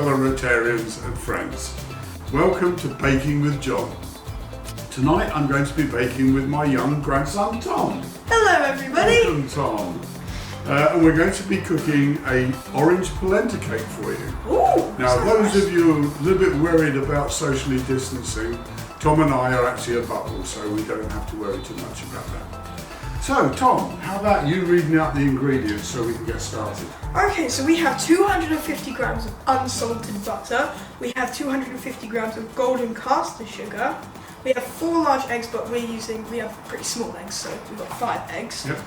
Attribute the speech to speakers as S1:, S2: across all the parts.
S1: fellow Rotarians and friends. Welcome to Baking with John. Tonight I'm going to be baking with my young grandson Tom.
S2: Hello everybody!
S1: Welcome Tom. And we're going to be cooking a orange polenta cake for you.
S2: Ooh,
S1: now those
S2: nice.
S1: of you a little bit worried about socially distancing, Tom and I are actually a couple, so we don't have to worry too much about that. So Tom, how about you reading out the ingredients so we can get started?
S2: Okay, so we have 250 grams of unsalted butter, we have 250 grams of golden caster sugar, we have 4 large eggs, but we have pretty small eggs, so we've got 5 eggs.
S1: Yep.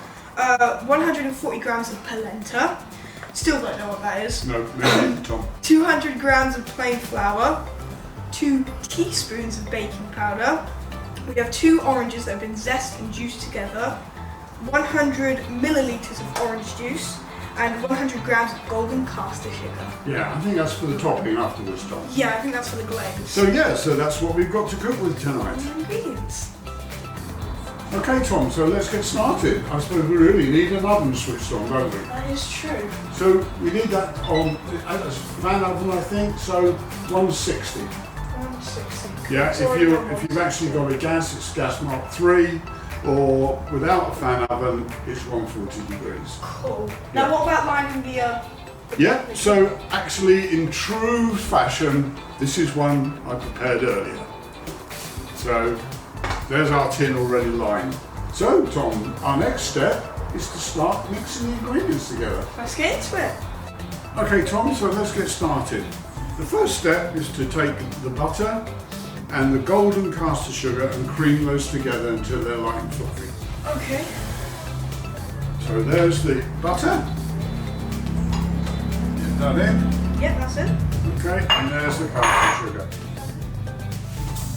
S2: 140 grams of polenta, still don't know what that is.
S1: No, maybe Tom.
S2: 200 grams of plain flour, 2 teaspoons of baking powder, we have 2 oranges that have been zested and juiced together, 100 millilitres of orange juice, and 100 grams of golden caster sugar.
S1: Yeah, I think that's for the topping afterwards, Tom.
S2: Yeah, I think that's for the glaze.
S1: So that's what we've got to cook with tonight.
S2: The ingredients.
S1: Okay Tom, so let's get started. I suppose we really need an oven switched on, don't we?
S2: That is true.
S1: So we need that on a fan oven, I think, so 160.
S2: 160.
S1: Yeah,
S2: It's already on
S1: if you've actually got a gas, it's gas mark 3, or without a fan oven, it's 140 degrees.
S2: Cool.
S1: Yeah.
S2: Now what about lining the
S1: Yeah, so actually in true fashion, this is one I prepared earlier. So there's our tin already lined. So Tom, our next step is to start mixing the ingredients together.
S2: Let's get into it.
S1: Okay Tom, so let's get started. The first step is to take the butter and the golden caster sugar and cream those together until they're light and fluffy.
S2: Okay.
S1: So there's the butter. Get that in.
S2: Yep, that's it.
S1: Okay, and there's the caster sugar.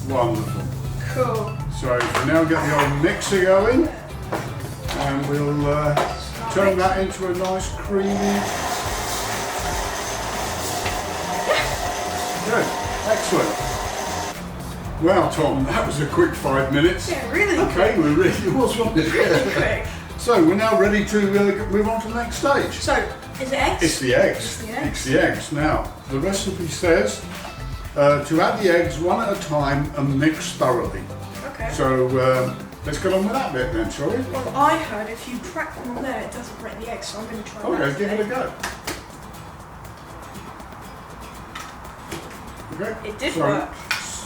S1: Wonderful.
S2: Cool.
S1: So we now get the old mixer going, and we'll turn that into a nice creamy. Good, excellent. Well, Tom, that was a quick 5 minutes.
S2: Yeah, really
S1: Okay, we really was, wasn't it?
S2: Really quick.
S1: So we're now ready to move on to the next stage.
S2: So, is it eggs?
S1: It's the eggs.
S2: It's the eggs.
S1: It's the eggs. Now, the recipe says to add the eggs one at a time and mix thoroughly.
S2: Okay.
S1: So let's get on with that bit then, shall we?
S2: Well, I heard if you crack them on there, it doesn't break the eggs, so I'm going to try that
S1: Okay, give it a
S2: today.
S1: go. Okay.
S2: It did
S1: so,
S2: work.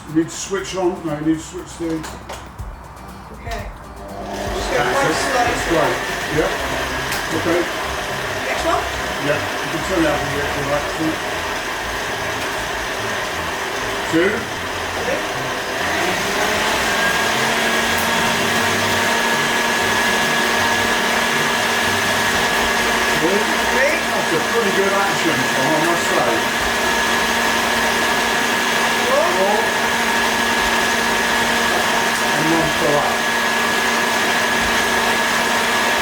S1: You need to switch on. No, you need to switch the.
S2: Okay. Just go
S1: That's
S2: quite
S1: it.
S2: slow.
S1: That's great. Yep. Okay.
S2: Next one.
S1: Yeah. You can turn it out a bit if you like. 2.
S2: Okay.
S1: That's a pretty good action, Tom, I must say. 4. And 1 for that.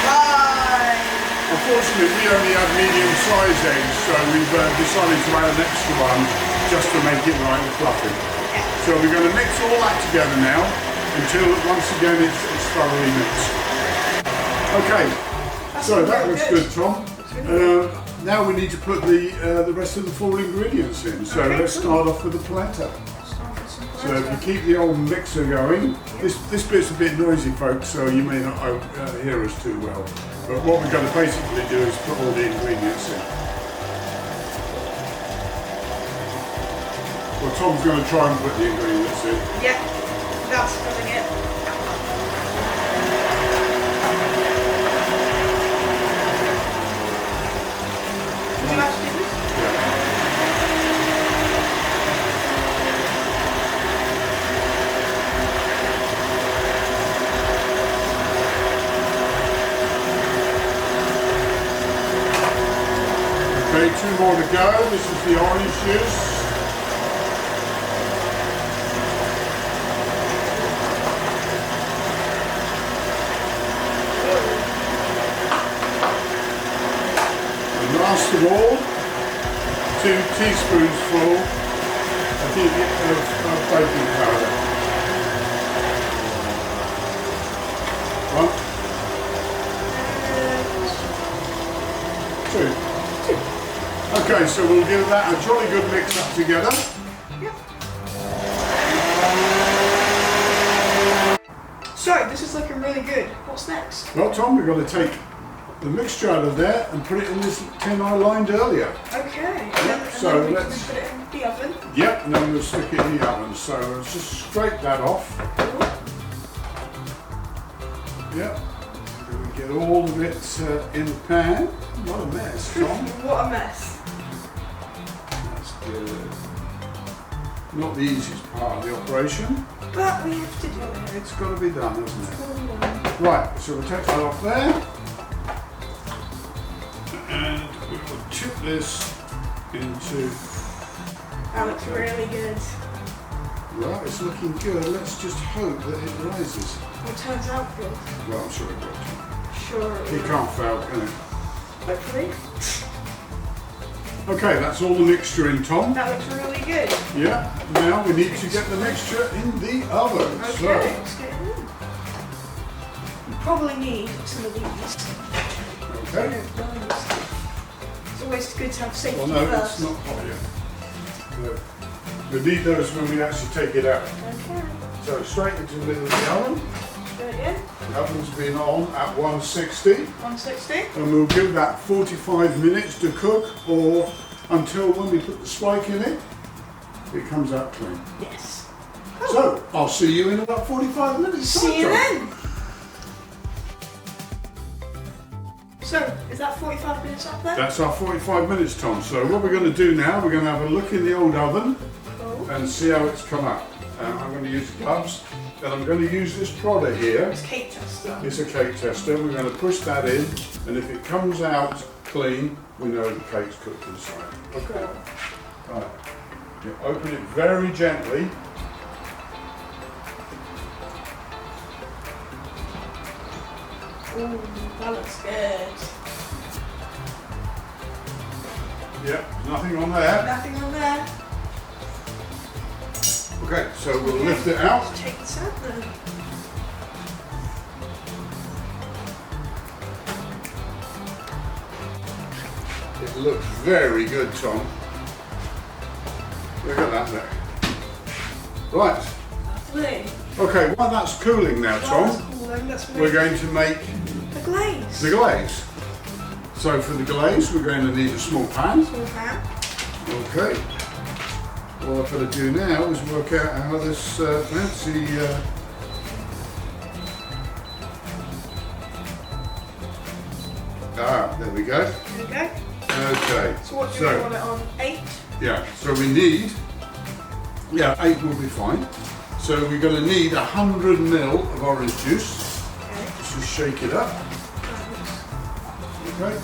S2: 5.
S1: Unfortunately, we only have medium-sized eggs, so we've decided to add an extra one just to make it light and fluffy. So we're going to mix all that together now until once again it's thoroughly mixed. Okay, so that looks good, Tom. Now we need to put the rest of the 4 ingredients in. So
S2: Okay,
S1: let's
S2: cool.
S1: start off with the polenta.
S2: Start with some
S1: So if
S2: polenta.
S1: you keep the old mixer going, this bit's a bit noisy, folks, so you may not hear us too well. But what we're going to basically do is put all the ingredients in. Well, Tom's going to try and put the ingredients in.
S2: Yep. That's filling it. Would you like to do this?
S1: Yeah. Okay, 2 more to go. This is the orange juice. And last of all, 2 teaspoons full, I think, of baking powder. 1, 2. Okay, so we'll give that a jolly good mix up together.
S2: Yep. So, this is looking really good. What's next?
S1: Well, Tom, we're going to take the mixture out of there and put it in this tin I lined earlier.
S2: Okay.
S1: So
S2: and then
S1: let's
S2: we put it in the oven.
S1: Yep, and then we'll stick it in the oven. So let's just scrape that off. Yep. We get all of it in the pan. What a mess, Tom.
S2: What a mess.
S1: That's good. Not the easiest part of the operation.
S2: But we have to do it.
S1: It's got to be done, hasn't it? Right, so we'll take that off there. And we will tip this into...
S2: That looks really good.
S1: Right, it's looking good. Let's just hope that it rises.
S2: It turns out good.
S1: Well, I'm sure it will.
S2: Sure.
S1: He can't fail, can he?
S2: Hopefully.
S1: Okay, that's all the mixture in, Tom.
S2: That looks really good.
S1: Yeah, now we need to get the mixture in the oven.
S2: Okay, let's get it in. You probably need some of these.
S1: Okay.
S2: It's always good to have safety
S1: Well, no,
S2: first.
S1: it's not hot yet. We need those when we actually take it out.
S2: Okay.
S1: So straight into the middle of the oven.
S2: Put it in.
S1: The oven's been on at 160.
S2: 160.
S1: And we'll give that 45 minutes to cook, or until when we put the spike in it, it comes out clean.
S2: Yes.
S1: So, I'll see you in about 45 minutes.
S2: See you then. So, is that 45 minutes up there?
S1: That's our 45 minutes, Tom. So what we're going to do now, we're going to have a look in the old oven and see how it's come up. I'm going to use gloves, and I'm going to use this prodder here.
S2: It's cake tester.
S1: It's a cake tester. We're going to push that in, and if it comes out clean, we know the cake's cooked inside. Okay. Right. You open it very gently.
S2: Ooh, that looks good.
S1: Yep, nothing on there.
S2: Nothing on there.
S1: Okay, so we'll lift it out.
S2: Let's take this out then.
S1: It looks very good, Tom. Look at that there. Right.
S2: Lovely.
S1: Okay, while that's cooling now, Tom,
S2: That's cool then. Let's make
S1: we're going to make
S2: the glaze.
S1: the glaze. So for the glaze, we're going to need a small pan.
S2: Small pan.
S1: Okay. All I've got to do now is work out how this fancy there we go.
S2: There we go.
S1: Okay.
S2: So what do we want it on? 8?
S1: Yeah, so we need, 8 will be fine. So we're going to need 100 ml of orange juice.
S2: Okay.
S1: Just shake it up. Okay.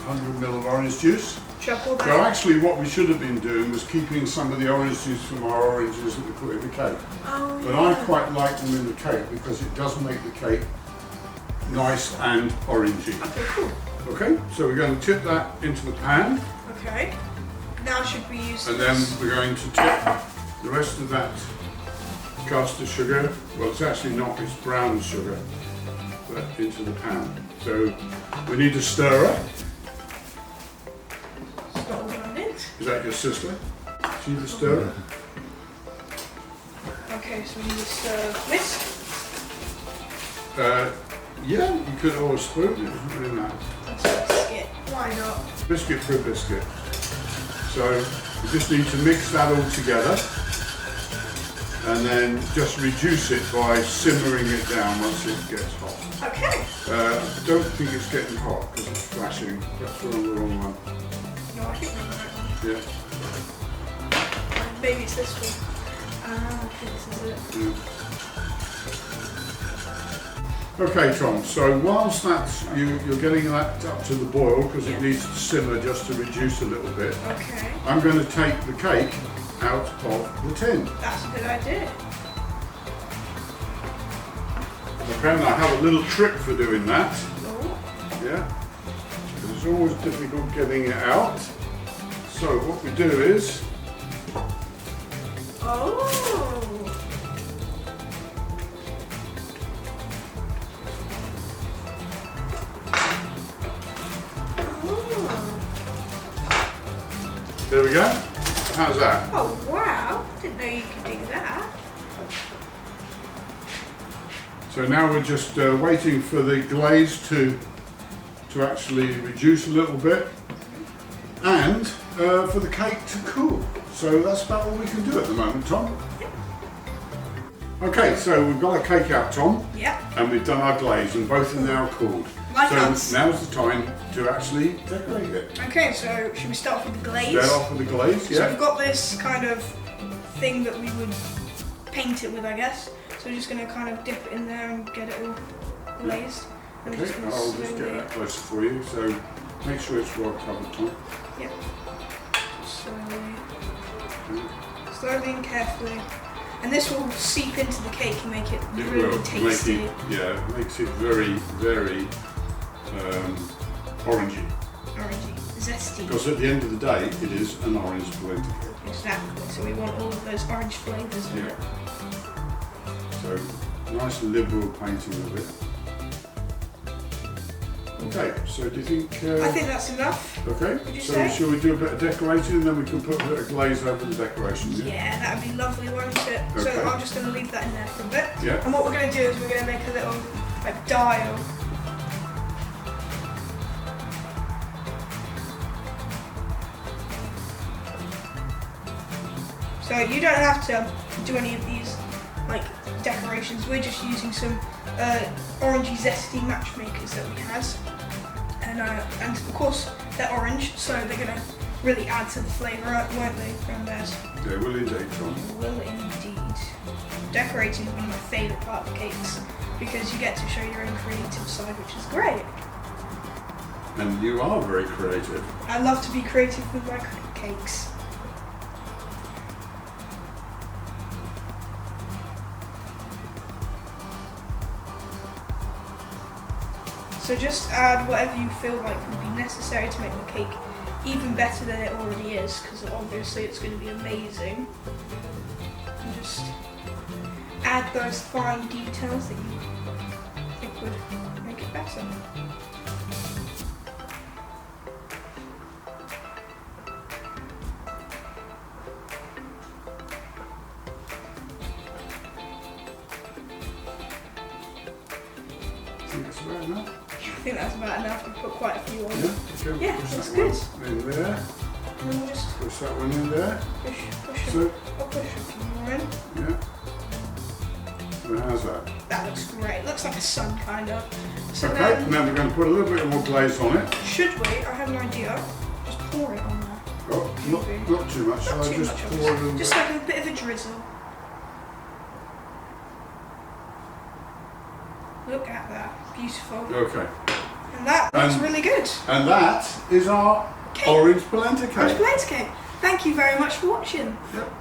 S1: Ml of orange juice.
S2: Shuffle that.
S1: So actually what we should have been doing was keeping some of the orange juice from our oranges that we put in the cake.
S2: Oh,
S1: But I quite like them in the cake because it does make the cake nice and orangey.
S2: Okay, cool.
S1: Okay, so we're going to tip that into the pan,
S2: Okay. Now should we use
S1: and then
S2: this?
S1: we're going to tip the rest of that caster sugar, well it's actually not, it's brown sugar, but into the pan. So we need a stirrer.
S2: Stop on it.
S1: Is that your sister? She the stirrer?
S2: Okay, so we need to stir whisk.
S1: Yeah, you could always spoon it, doesn't really matter.
S2: Let's biscuit. Why not?
S1: Biscuit for a biscuit. So you just need to mix that all together and then just reduce it by simmering it down once it gets hot.
S2: Okay.
S1: I don't think it's getting hot because it's flashing. That's the wrong one.
S2: No, I think we're right.
S1: Yeah.
S2: Maybe it's this one. Ah, okay, this is it.
S1: Yeah. Okay, Tom, so whilst that's, you're getting that up to the boil because it needs to simmer just to reduce a little bit,
S2: Okay.
S1: I'm going to take the cake out of the tin.
S2: That's a good idea.
S1: Okay, I have a little trick for doing that.
S2: Oh.
S1: Yeah, because it's always difficult getting it out. So what we do is,
S2: Oh.
S1: we go. How's that?
S2: Oh wow, didn't know you could do that.
S1: So now we're just waiting for the glaze to actually reduce a little bit and for the cake to cool. So that's about all we can do at the moment, Tom. Okay, so we've got our cake out, Tom.
S2: Yep.
S1: And we've done our glaze and both are now cooled.
S2: Like
S1: so
S2: us.
S1: now's the time to actually decorate it.
S2: Okay, so should we start off with the glaze?
S1: Start off with the glaze, yeah.
S2: So we've got this kind of thing that we would paint it with, I guess. So we're just going to kind of dip it in there and get it all glazed. And we're
S1: Okay,
S2: just gonna
S1: I'll just get that closer for you. So make sure it's well covered, Tom.
S2: Yep. Slowly and carefully. And this will seep into the cake and make it really tasty.
S1: It makes it very, very orangey.
S2: Orangey, zesty.
S1: Because at the end of the day, it is an orange polenta cake.
S2: Exactly. So we want all of those orange flavours in it.
S1: So nice liberal painting of it. Okay, so do you think...
S2: I think that's enough.
S1: Okay,
S2: would you
S1: so
S2: say?
S1: shall we do a bit of decorating and then we can put a bit of glaze over the decoration?
S2: Yeah, that would be lovely, won't it?
S1: Okay.
S2: So I'm just going to leave that in there for a bit.
S1: Yeah.
S2: And what we're going to do is we're going to make a little dial. So you don't have to do any of these decorations. We're just using some orangey zesty matchmakers that we had, and of course they're orange, so they're going to really add to the flavour, won't they, Grandad?
S1: They will indeed, Tom.
S2: They will indeed. Decorating is one of my favourite part of cakes because you get to show your own creative side, which is great.
S1: And you are very creative.
S2: I love to be creative with my cakes. So just add whatever you feel like would be necessary to make the cake even better than it already is, because obviously it's going to be amazing. And just add those fine details that you think would make it better.
S1: I think that's about enough.
S2: I think that's about enough. We put quite a few on.
S1: Yeah, okay,
S2: Yeah,
S1: push
S2: that's
S1: that
S2: good.
S1: one in there.
S2: And then we'll just
S1: Push that one in there.
S2: push
S1: So,
S2: I'll push a few more in.
S1: yeah. So how's that?
S2: That looks great. Looks like a sun, kind of. So
S1: Okay,
S2: then,
S1: now we're going to put a little bit more glaze on it.
S2: should we? I have an idea. Just pour it on there.
S1: Oh, not too much.
S2: Not
S1: I'll
S2: too
S1: just
S2: much,
S1: pour a little
S2: just
S1: bit.
S2: like a bit of a drizzle. Look at that. Beautiful.
S1: Okay.
S2: And that looks
S1: And-
S2: really good.
S1: And that is our
S2: Cake.
S1: orange polenta
S2: Orange
S1: cake.
S2: polenta cake. Thank you very much for watching.
S1: Yep.